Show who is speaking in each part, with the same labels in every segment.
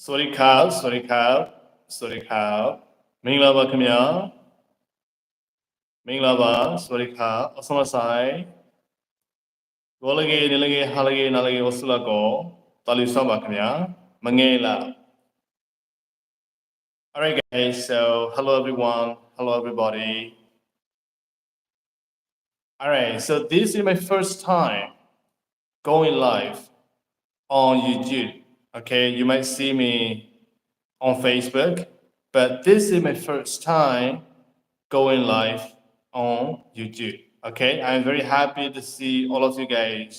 Speaker 1: สวัสดีครับสวัสดีครับสวัสดีครับမင်္ဂလာပါခင်ဗျာမင်္ဂလာပါสวัสดีครับအဆုံးအဆိုင်ဘောလကေနေလကေဟာလကေနာလကေဝဆလကောတာလီဆောပါခင်ဗျာမငဲလာ Alright guys, so hello everyone, hello everybody. Alright, so this is my first time going live on YouTube. Okay, you might see me on Facebook, but this is my first time going live on YouTube. Okay, I'm very happy to see all of you guys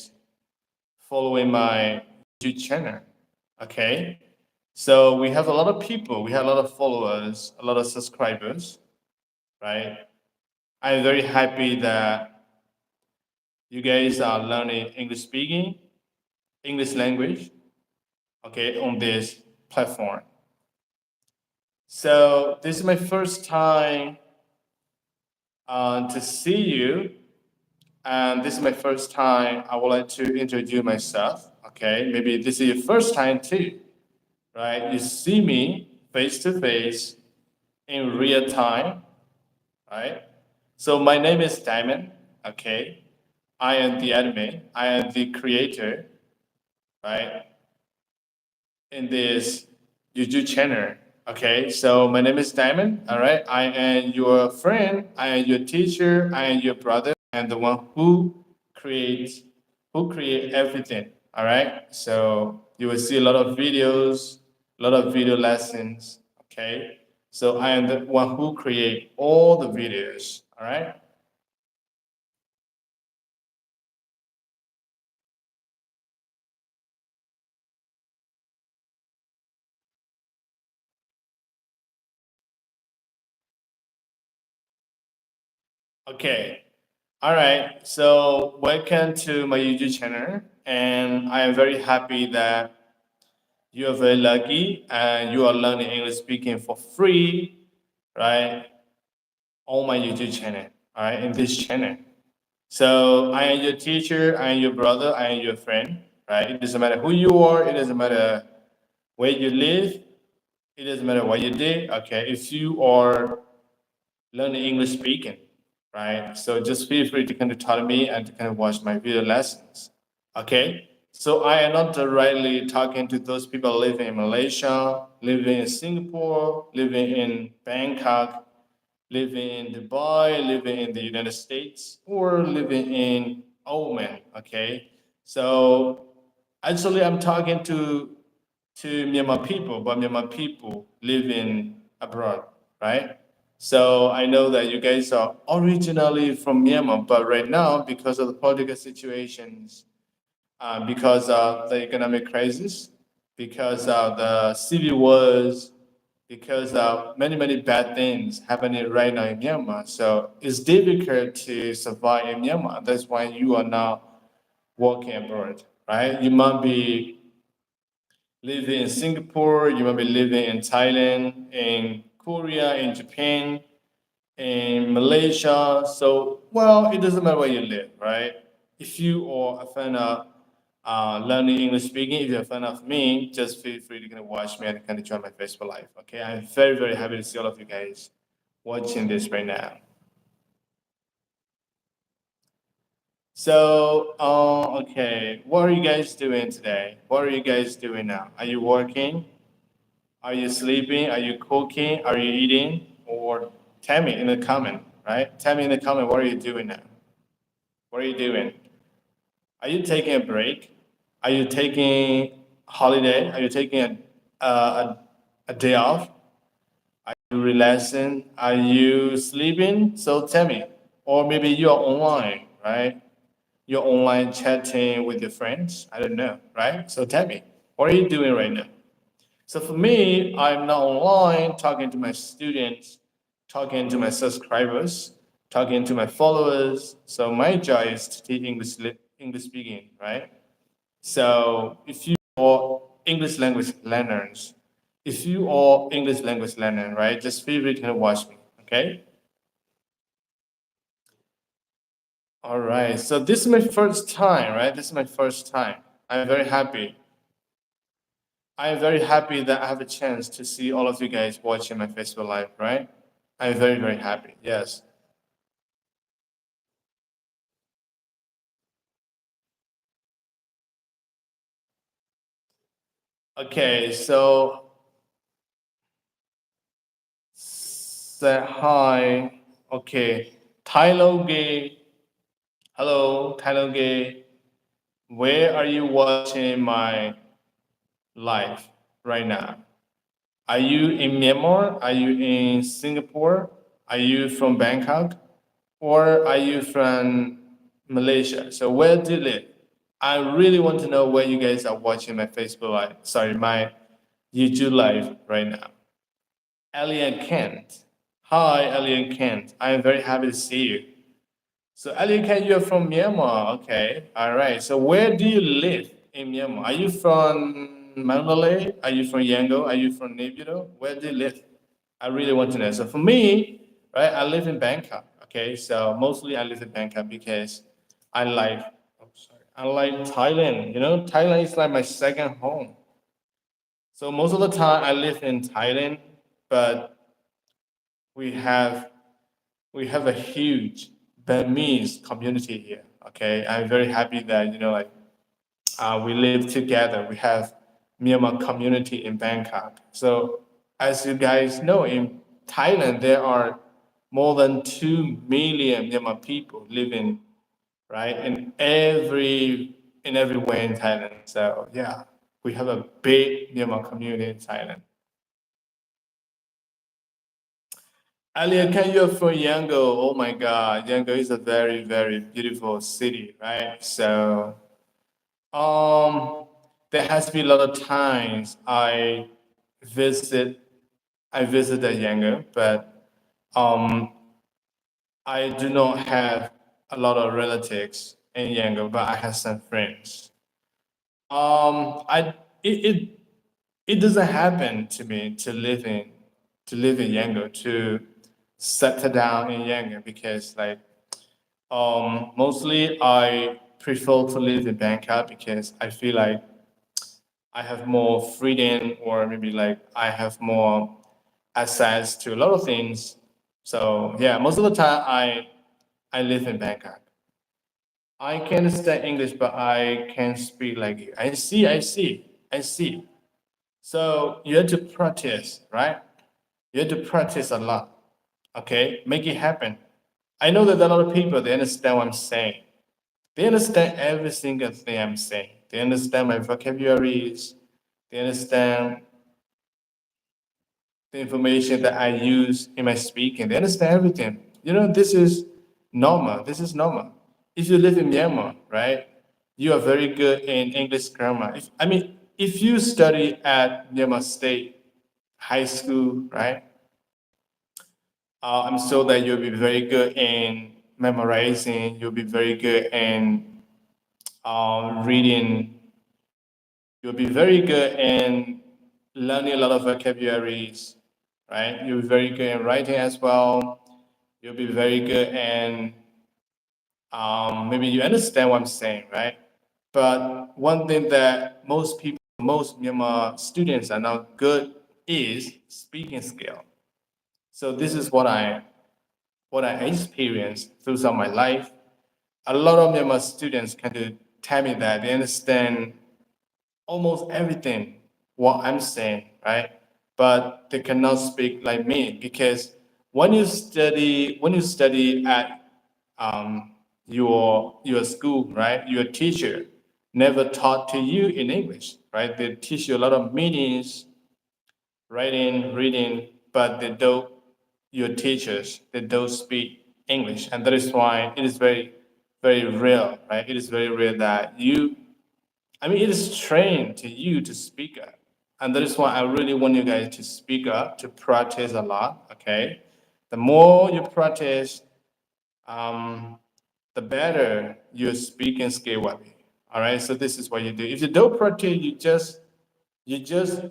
Speaker 1: following my YouTube channel. Okay, so we have a lot of people, we have a lot of followers, a lot of subscribers, right? I'm very happy that you guys are learning English speaking, English language, okay, on this platform. So this is my first time to see you, and this is my first time. I would like to introduce myself. Okay, maybe this is your first time too, right? You see me face to face in real time, right? So my name is Diamond. Okay, I am the admin. I am the creator, right? In this YouTube channel. Okay, so my name is Diamond. All right, I am your friend. I am your teacher. I am your brother, and the one who create everything. All right, so you will see a lot of videos, a lot of video lessons. Okay, so I am the one who create all the videos. All right. Okay. All right. So welcome to my YouTube channel, and I am very happy that you are very lucky and you are learning English speaking for free, right? On my YouTube channel, all right, in this channel. So I am your teacher, I am your brother, I am your friend, right? It doesn't matter who you are, it doesn't matter where you live, it doesn't matter what you did. Okay, if you are learning English speaking, right? So just feel free to kind of talk to me and to kind of watch my video lessons. Okay. So I am not directly talking to those people living in Malaysia, living in Singapore, living in Bangkok, living in Dubai, living in the United States, or living in Oman. Okay. So actually I'm talking to Myanmar people, but Myanmar people living abroad, right? So I know that you guys are originally from Myanmar, but right now, because of the political situations, because of the economic crisis, because of the civil wars, because of many, many bad things happening right now in Myanmar. So it's difficult to survive in Myanmar. That's why you are now working abroad, right? You might be living in Singapore, you might be living in Thailand, in Korea, in Japan, in Malaysia. So, well, it doesn't matter where you live, right? If you are a fan of learning English speaking, if you're a fan of me, just feel free to kind of watch me and kind of join my Facebook Live. Okay, I'm very, very happy to see all of you guys watching this right now. So, okay, what are you guys doing today? What are you guys doing now? Are you working? Are you sleeping? Are you cooking? Are you eating? Or tell me in the comment, right? Tell me in the comment, what are you doing now? What are you doing? Are you taking a break? Are you taking holiday? Are you taking a day off? Are you relaxing? Are you sleeping? So tell me. Or maybe you're online, right? You're online chatting with your friends. I don't know, right? So tell me, what are you doing right now? So for me, I'm now online talking to my students, talking to my subscribers, talking to my followers. So my job is to teach English speaking, right? So if you are English language learners, if you are English language learner, right, just feel free to watch me, okay? All right. So this is my first time, right? This is my first time. I'm very happy. I'm very happy that I have a chance to see all of you guys watching my Facebook Live, right? I'm very, very happy. Yes. Okay, so say hi. Okay. Tylo Gay. Hello, Tylo Gay. Where are you watching my live right now? Are you in Myanmar? Are you in Singapore? Are you from Bangkok? Or are you from Malaysia? So where do you live? I really want to know where you guys are watching my Facebook live. Sorry, my YouTube live right now. Elliot Kent. Hi, Elliot Kent. I am very happy to see you. So, Elliot Kent, you're from Myanmar. Okay. All right. So, where do you live in Myanmar? Are you from Mandalay? Are you from Yangon? Are you from Naypyidaw? Where do you live? I really want to know. So, for me, right, I live in Bangkok. Okay. So, mostly I live in Bangkok because I like, oh, sorry, I like Thailand. You know, Thailand is like my second home. So, most of the time I live in Thailand, but we have we have a huge Burmese community here. Okay, I'm very happy that like we live together. We have Myanmar community in Bangkok. So as you guys know, in Thailand there are more than 2 million Myanmar people living right in everywhere in Thailand. So yeah, we have a big Myanmar community in Thailand. Aliakan, you're from Yangon. Oh my God, Yangon is a very, very beautiful city, right? So, um, there has been a lot of times visit, I visited Yangon, but um, I do not have a lot of relatives in Yangon, but I have some friends. I it, it it doesn't happen to me to live in Yangon to settle down in Yangon because like mostly I prefer to live in Bangkok because I feel like I have more freedom or maybe like I have more access to a lot of things. So yeah, most of the time I live in Bangkok. I can understand English, but I can't speak like you. I see. So you have to practice, right? You have to practice a lot. Okay, make it happen. I know that a lot of people they understand what I'm saying. They understand every single thing I'm saying. They understand my vocabularies. They understand the information that I use in my speaking. They understand everything. This is normal. This is normal. If you live in Myanmar, right, you are very good in English grammar. If you study at Myanmar State High School, right, I'm sure that you'll be very good in memorizing. You'll be very good in reading. You'll be very good in learning a lot of vocabularies, right? You'll be very good in writing as well. You'll be very good in maybe you understand what I'm saying, right? But one thing that most Myanmar students are not good is speaking skill. So this is what I experienced throughout my life. A lot of Myanmar students kind of tell me that they understand almost everything what I'm saying, right? But they cannot speak like me because when you study at your school, right? Your teacher never taught to you in English, right? They teach you a lot of meanings, writing, reading, but they don't. Your teachers they don't speak English, and that is why it is very, very real, right? It is very real that it is trained to you to speak up. And that is why I really want you guys to speak up, to practice a lot, okay? The more you practice, um, the better your speaking skill will be. All right, so this is what you do. If you don't practice, you just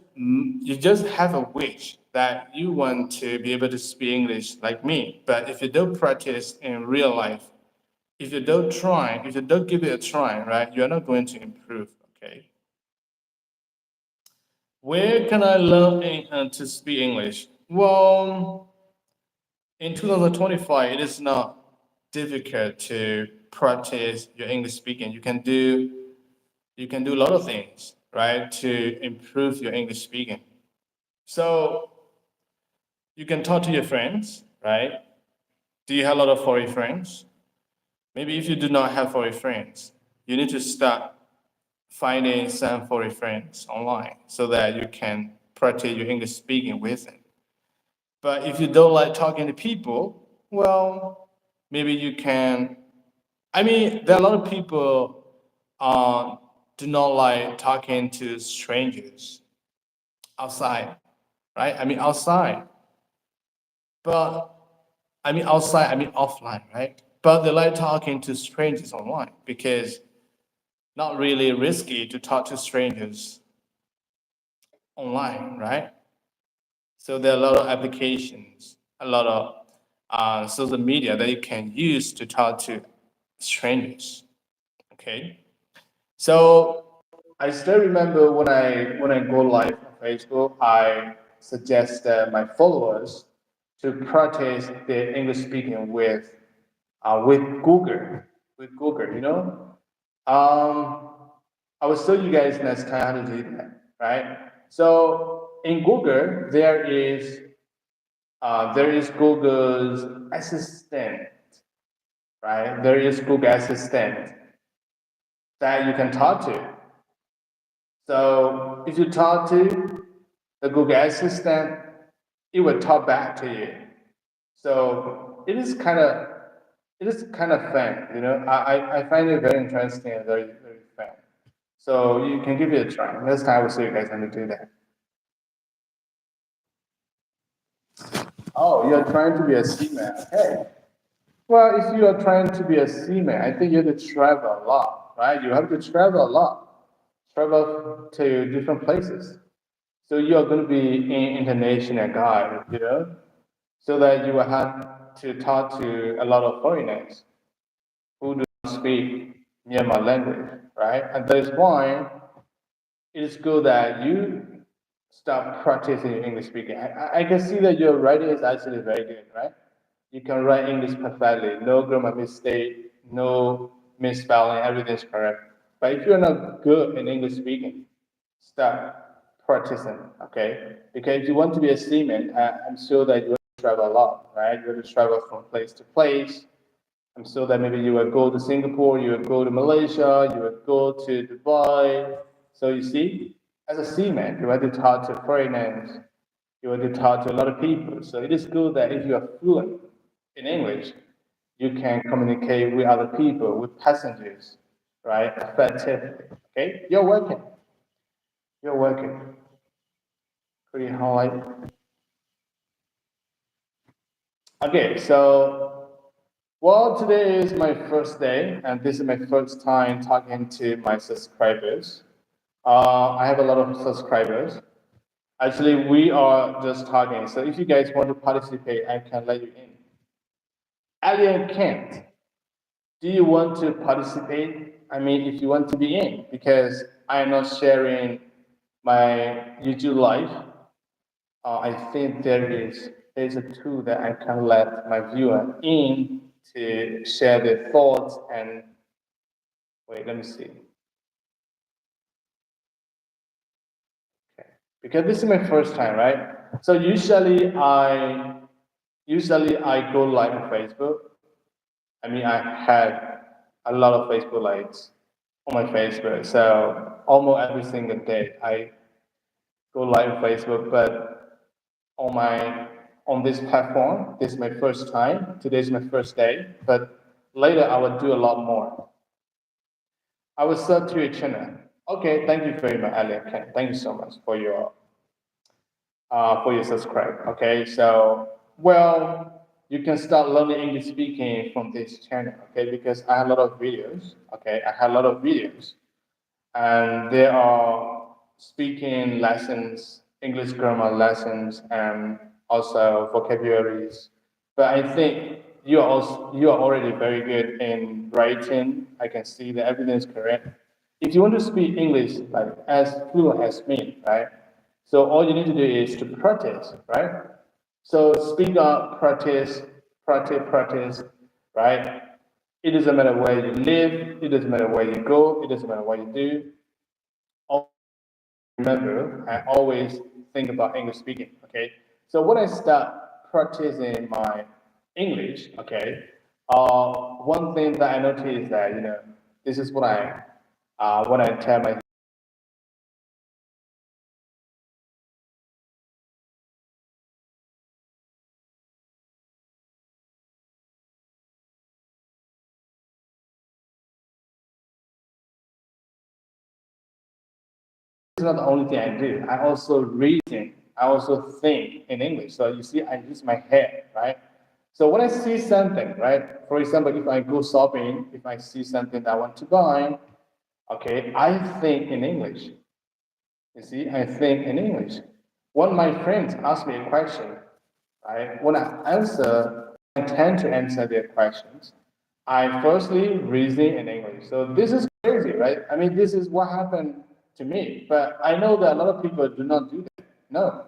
Speaker 1: have a wish that you want to be able to speak English like me. But if you don't practice in real life, if you don't give it a try, right, you're not going to improve. Okay. Where can I learn to speak English? Well, in 2025, it is not difficult to practice your English speaking. You can do a lot of things, right, to improve your English speaking. So you can talk to your friends, right? Do you have a lot of foreign friends? Maybe if you do not have foreign friends, you need to start finding some foreign friends online so that you can practice your English speaking with them. But if you don't like talking to people, well, maybe you can. I mean, there are a lot of people uh, do not like talking to strangers outside, right? I mean, outside, but I mean, offline, right? But they like talking to strangers online because not really risky to talk to strangers online, right? So there are a lot of applications, a lot of social media that you can use to talk to strangers. Okay, so I still remember when I go live on Facebook, I suggest my followers to practice their English speaking with Google, you know. Um, I will show you guys next time how to do that, right? So in Google, there is Google's assistant, right? There is Google Assistant that you can talk to. So if you talk to the Google Assistant, it will talk back to you. So it is kind of fun, you know. I find it very interesting and very very fun. So you can give it a try. Next time I will show you guys how to do that. Oh, you're trying to be a seaman. Hey, well, if you are trying to be a seaman, I think you have to travel a lot, right? You have to travel a lot, travel to different places. So you are going to be an international guide, you know, so that you will have to talk to a lot of foreigners who do not speak Myanmar language, right? And that is why it is good that you start practicing your English speaking. I can see that your writing is actually very good, right? You can write English perfectly, no grammar mistake, no misspelling, everything is correct. But if you're not good in English speaking, start practicing, okay? Because if you want to be a seaman, I'm sure that you have to travel a lot, right? You have to travel from place to place. I'm sure that maybe you will go to Singapore, you will go to Malaysia, you will go to Dubai. So you see, as a seaman, you have to talk to foreigners, you have to talk to a lot of people. So it is good that if you are fluent in English, you can communicate with other people, with passengers, right, effectively. Okay, you're working pretty hard. Okay, so well, today is my first day, and this is my first time talking to my subscribers. I have a lot of subscribers. Actually, we are just talking. So if you guys want to participate, I can let you in. Alien Kent, do you want to participate? I mean, if you want to be in, because I am not sharing my YouTube live. I think there's a tool that I can let my viewer in to share their thoughts and wait, let me see. Okay. Because this is my first time, right? So usually I go live on Facebook. I mean I had a lot of Facebook likes on my Facebook. So almost every single day I go live on Facebook, but on my on this platform. This is my first time. Today is my first day, but later I will do a lot more. I will sub to your channel. Okay, thank you very much, Ali. Okay, thank you so much for your subscribe. Okay, so well, you can start learning English speaking from this channel. Okay, because I have a lot of videos. Okay, I have a lot of videos and there are speaking lessons, English grammar lessons, and also vocabularies. But I think you are already very good in writing. I can see that everything is correct. If you want to speak English like as fluent as me, right? So all you need to do is to practice, right? So speak up, practice, practice, practice, right? It doesn't matter where you live, it doesn't matter where you go, it doesn't matter what you do. Always remember, I always think about English speaking, okay? So when I start practicing my English, okay, one thing that I notice is that, this is what I tell my is not the only thing I do. I also reason. I also think in English. So you see, I use my head, right? So when I see something, right? For example, if I go shopping, if I see something that I want to buy, okay, I think in English. You see, I think in English. When my friends ask me a question, right? When I tend to answer their questions. I firstly reason in English. So this is crazy, right? I mean, this is what happened to me. But I know that a lot of people do not do that. No.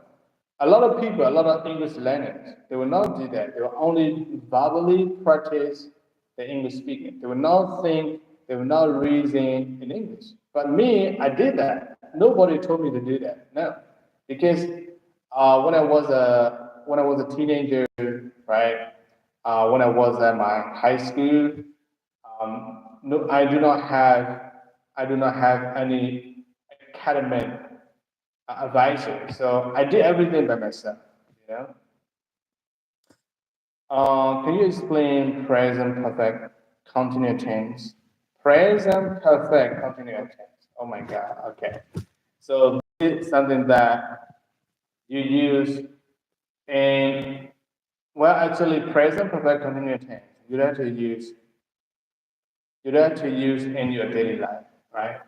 Speaker 1: A lot of people, a lot of English learners, they will not do that. They will only verbally practice the English speaking. They will not think, they will not reason in English. But me, I did that. Nobody told me to do that. No. Because when I was a teenager, right? When I was at my high school, no, I do not have any academic advisor. So I did everything by myself. You know. Can you explain present perfect continuous tense? Present perfect continuous tense. Oh my God. Okay. So this is something that you use in, well, actually, present perfect continuous tense. You have to use in your daily life, right?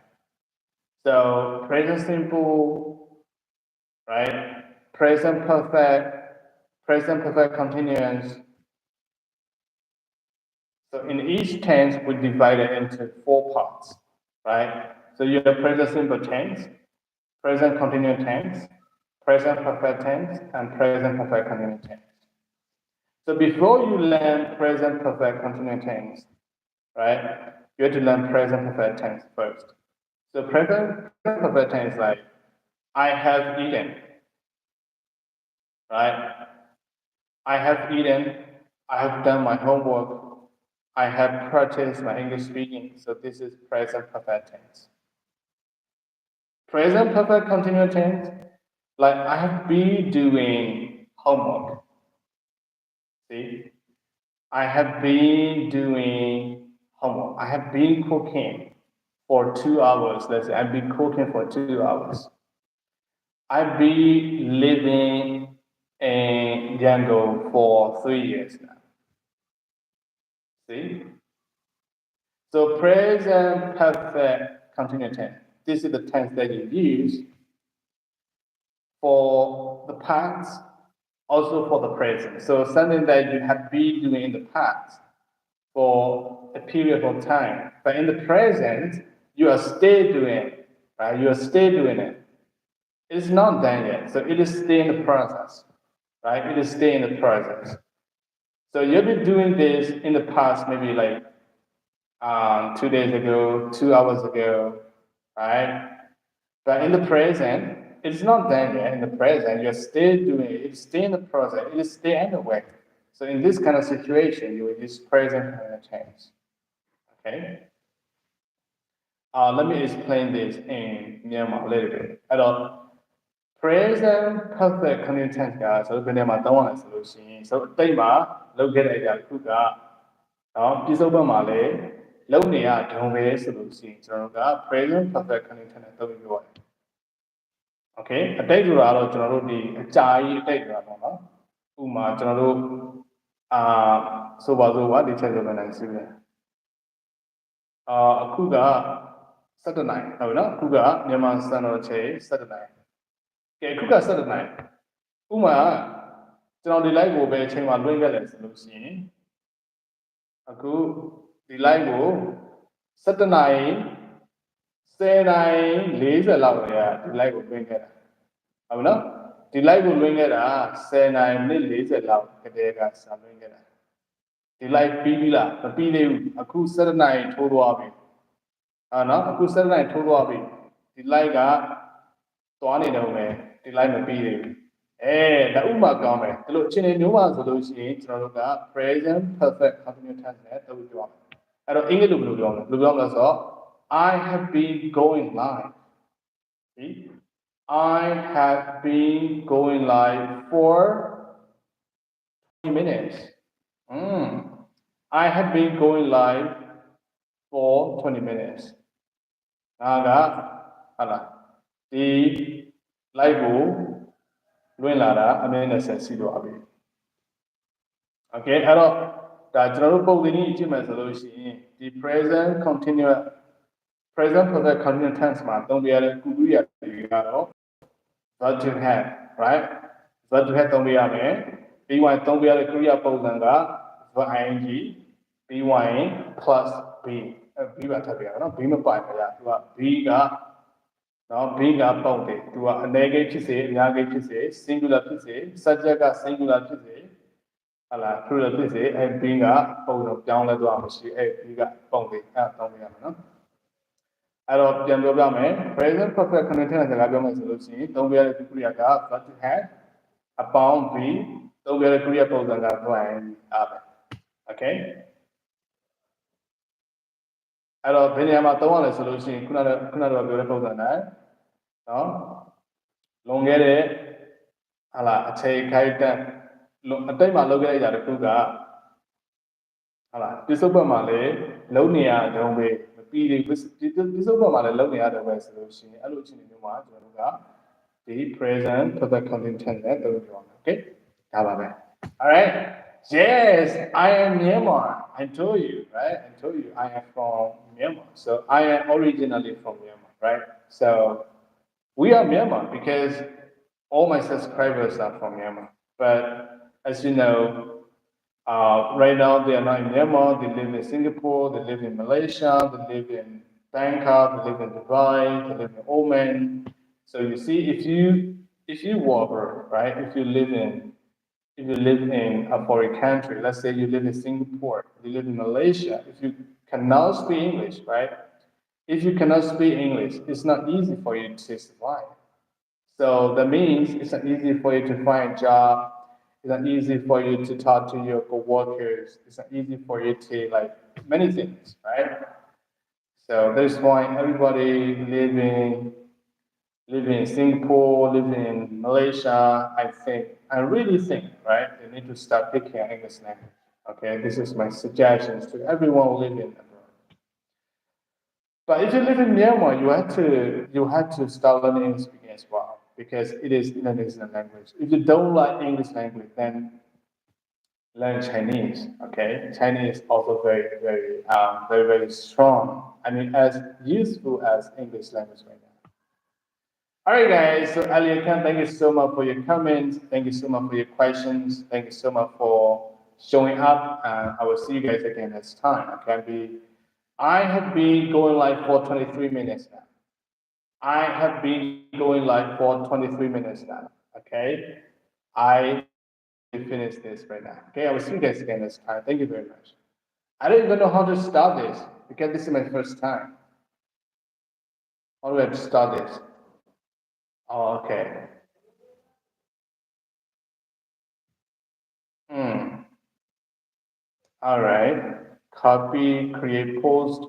Speaker 1: So present simple, right? Present perfect continuous. So in each tense, we divide it into four parts, right? So you have present simple tense, present continuous tense, present perfect tense, and present perfect continuous tense. So before you learn present perfect continuous tense, right, you have to learn present perfect tense first. So present perfect tense like I have eaten, right? I have eaten, I have done my homework, I have practiced my English speaking. So this is present perfect tense. Present perfect continuous tense, like I have been doing homework. See, I have been doing homework. I have been cooking for 2 hours. Let's say I've been cooking for 2 hours. I've been living in Yangon for 3 years now. See? So present perfect continuous tense. This is the tense that you use for the past, also for the present. So something that you have been doing in the past for a period of time. But in the present, you are still doing it, right? You are still doing it. It's not done yet. So it is still in the process, right? It is still in the process. So you've been doing this in the past, maybe like 2 days ago, 2 hours ago, right? But in the present, it's not done yet. In the present, you're still doing it. It's still in the process. It is still underway. So in this kind of situation, you will use present tense. Okay. Let me explain this in Myanmar a little bit. အဲ့တော့ present perfect continuous tense ကဆိုတော့ဘယ်နေရာမှာသုံးရလဲဆိုလို့ရှိရင်ဆိုတော့အတိတ်မှာလုပ်ခဲ့တဲ့အရာတစ်ခုကနော်ပြစ္ဆုတ်ဘက်မှာလည်းလုပ်နေရဒုံပဲဆိုလို့ရှိရင်ကျွန်တော်တို့က present perfect continuous tense နဲ့သုံးပြီးပြောရတယ် Okay အတိတ်ဆိုတာကတော့ကျွန်တော်တို့ဒီအကြာကြီးအတိတ်ဆိုတာပေါ့နော်ဥပမာကျွန်တော်တို့အာဆိုပါစို့ဒီချက်ဆိုလည်းနိုင်စီးတယ်အခုက17နိုင်ဟုတ်နော်အခုကမြန်မာစံတော်ချိန်17နိုင်ကဲအခုက17နိုင်ဥပမာကျွန်တော်ဒီ live ကိုပဲအချိန်မှာလွှင့်ခဲ့တယ်ဆိုလို့ရှိရင်အခုဒီ live ကို17နိုင်10နိုင်40လောက်ရဒီ live ကိုလွှင့်ခဲ့တာ ဟုတ်နော်ဒီ live ကိုလွှင့်ခဲ့တာ10နာရီမိနစ်40လောက်ကတည်းကစလွှင့်ခဲ့တာဒီ live ပြီးပြီလားမပြီးသေးဘူးအခု7နာရီထိုးသွားပြီနော်အခု7နာရီထိုးသွားပြီဒီ live ကသွားနေတော့မယ်ဒီ live မပြီးသေးဘူးဒါဥပမာကောင်းမယ်ဒီလိုအခြေအနေမျိုးပါဆိုလို့ရှိရင်ကျွန်တော်တို့က present perfect continuous tense နဲ့သုံးပြောအဲ့တော့အင်္ဂလိပ်လိုဘယ်လိုပြောမလဲဆိုတော့ I have been going live see I have been going live for 20 minutes I have been going live for 20 minutes ဒါကဟုတ်လားဒီ live ကိုလွှင့်လာတာအနည်းနဲ့ဆက်စီတော့အပြီ Okay အဲ့တော့ဒါကျွန်တော်တို့ပုံသဏ္ဍာန်ကြည့်မယ်ဆိုလို့ရှိရင်ဒီ present continuous present perfect continuous tense မှာသုံးပြရတဲ့ကုသရတွေကတော့ verb to have right verb to have သုံးပြရမယ်ပြီးရင်သုံးပြရတဲ့ကုသရပုံစံက verb ing ပြီးရင် plus b ပြီးပါထပ်ပြရအောင်နော် b မပိုင်ပါလားသူက b ကနော် b ကပုံတယ်သူကအနည်းကိဖြစ်စေအများကိဖြစ်စေ singular ဖြစ်စေ subject က singular ဖြစ်စေဟာလား plural ဖြစ်စေအဲ့ b ကပုံတော့ပြောင်းလဲသွားမှာရှိအဲ့ b ကပုံတယ်အဲ့တောင်းပြရမှာနော်အဲ့တော့ပြန်ပြောပြမယ် present perfect continuous tense စကားပြောမယ်ဆိုလို့ရှိရင်သုံးပြရတဲ့ကုရိယာက verb to have အပေါင်း b သုံးပြရတဲ့ကုရိယာပုံစံက verb ing အားပဲ okay အဲ့တော့ဘယ်နေရာမှာသုံးရလဲဆိုလို့ရှိရင်ခုနကပြောတဲ့ပုံစံနဲ့နော်လွန်ခဲ့တဲ့ဟာလားအခြေခိုက်တဲ့အတိတ်မှာလုပ်ခဲ့ရတာတခုကဟာလားပြစ္ဆုတ်ဘက်မှာလည်းလုံနေရတော့ပဲမပြီးသေးဘူးပြစ္ဆုတ်ဘက်မှာလည်းလုံနေရတော့ပဲဆိုလို့ရှိရင်အဲ့လိုအခြေအနေမျိုးမှာကျွန်တော်တို့ကဒီ present perfect continuous tense နဲ့သုံးပြောမှာ okay ဒါပါပဲ all right yes I am Myanmar I told you right I told you I am from Myanmar so I am originally from Myanmar right so we are Myanmar because all my subscribers are from Myanmar but as you know right now, they are not in Myanmar. They live in Singapore. They live in Malaysia. They live in Bangkok. They live in Dubai. They live in Oman. So you see, if you work right, if you live in a foreign country, let's say you live in Singapore, you live in Malaysia. If you cannot speak English, right? If you cannot speak English, it's not easy for you to survive. So that means it's not easy for you to find a job. It's not easy for you to talk to your coworkers. It's not easy for you to like many things, right? So that's why everybody living in Singapore, living in Malaysia, I really think, right? They need to start picking English language. Okay, this is my suggestions to everyone living abroad. But if you live in Myanmar, you have to start learning English speaking as well because it is Indonesian language. If you don't like English language, then learn Chinese. Okay, Chinese is also very strong. I mean, as useful as English language right now. All right, guys. So Aliakan, thank you so much for your comments. Thank you so much for your questions. Thank you so much for showing up. I will see you guys again next time. I have been going live for 23 minutes now. I have been going live for 23 minutes now. Okay, I finish this right now. Okay, I will see you guys again next time. Thank you very much. I don't even know how to start this because this is my first time. How do I have to start this? Oh, okay. All right. Copy, create post.